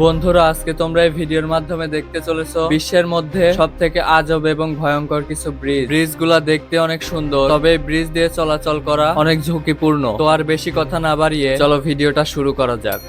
বন্ধুরা, আজকে তোমরা এই ভিডিওর মাধ্যমে দেখতে চলেছো বিশ্বের মধ্যে সবথেকে আজব এবং ভয়ঙ্কর কিছু ব্রিজ গুলা দেখতে অনেক সুন্দর, তবে এই ব্রিজ দিয়ে চলাচল করা অনেক ঝুঁকিপূর্ণ। তো আর বেশি কথা না বাড়িয়ে চলো ভিডিওটা শুরু করা যাক।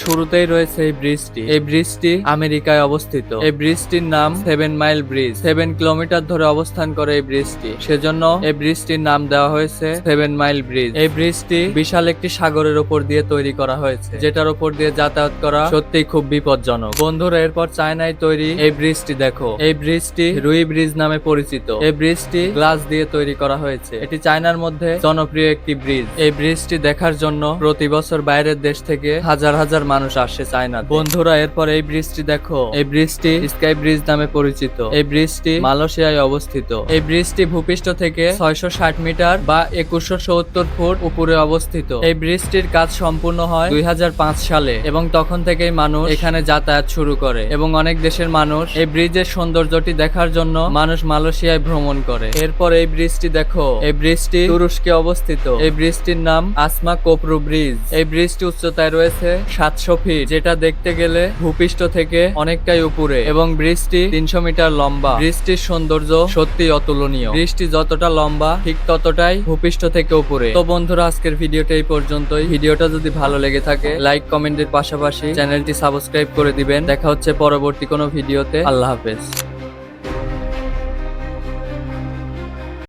শুরুতেই রয়েছে এই ব্রিজটি। এই ব্রিজটি আমেরিকায় অবস্থিত। এই ব্রিজটির নাম 7 মাইল ব্রিজ। 7 কিলোমিটার ধরে অবস্থান করে এই ব্রিজটি, সেজন্য এই ব্রিজটির নাম দেওয়া হয়েছে 7 মাইল ব্রিজ। এই ব্রিজটি বিশাল একটি সাগরের উপর দিয়ে তৈরি করা হয়েছে, যেটার উপর দিয়ে যাতায়াত করা সত্যিই খুব বিপজ্জনক। বন্ধুরা, এরপর চায়নায় তৈরি এই ব্রিজটি দেখো। এই ব্রিজটি রুই ব্রিজ নামে পরিচিত। এই ব্রিজটি গ্লাস দিয়ে তৈরি করা হয়েছে। এটি চায়নার মধ্যে জনপ্রিয় একটি ব্রিজ। এই ব্রিজটি দেখার জন্য প্রতি বছর বাইরের দেশ থেকে হাজার হাজার মানুষ আসে চায়না। বন্ধুরা, এরপর এই ব্রিজটি দেখো। এই ব্রিজটি স্কাই ব্রিজ নামে পরিচিত। এই ব্রিজটি মালয়েশিয়ায় অবস্থিত। এই ব্রিজটি ভূপৃষ্ঠ থেকে 660 মিটার বা 2170 ফুট উপরে অবস্থিত। এই ব্রিজটির কাজ সম্পূর্ণ হয় 2005 সালে এবং তখন থেকেই মানুষ এখানে যাতায়াত শুরু করে এবং অনেক দেশের মানুষ এই ব্রিজের সৌন্দর্যটি দেখার জন্য মানুষ মালয়েশিয়ায় ভ্রমণ করে। এরপর এই ব্রিজটি দেখো। এই ব্রিজটি তুরস্কে অবস্থিত। এই ব্রিজটির নাম আসমা কোপরু ব্রিজ। এই ব্রিজটি উচ্চতায় রয়েছে 700 ফিট, যেটা দেখতে গেলে ভূপৃষ্ঠ থেকে অনেকটাই উপরে, এবং ব্রিজটি 300 মিটার লম্বা। ব্রিজটির সৌন্দর্য সত্যি অতুলনীয়। ব্রিজটি যতটা লম্বা ঠিক ততটাই ভূপৃষ্ঠ থেকে উপরে। তো বন্ধুরা, আজকের ভিডিওটা এই পর্যন্তই। ভিডিওটা যদি ভালো লেগে থাকে লাইক কমেন্টের পাশাপাশি চ্যানেলটি সাবস্ক্রাইব করে দিবেন। দেখা হচ্ছে পরবর্তী কোনো ভিডিওতে। আল্লাহ হাফেজ।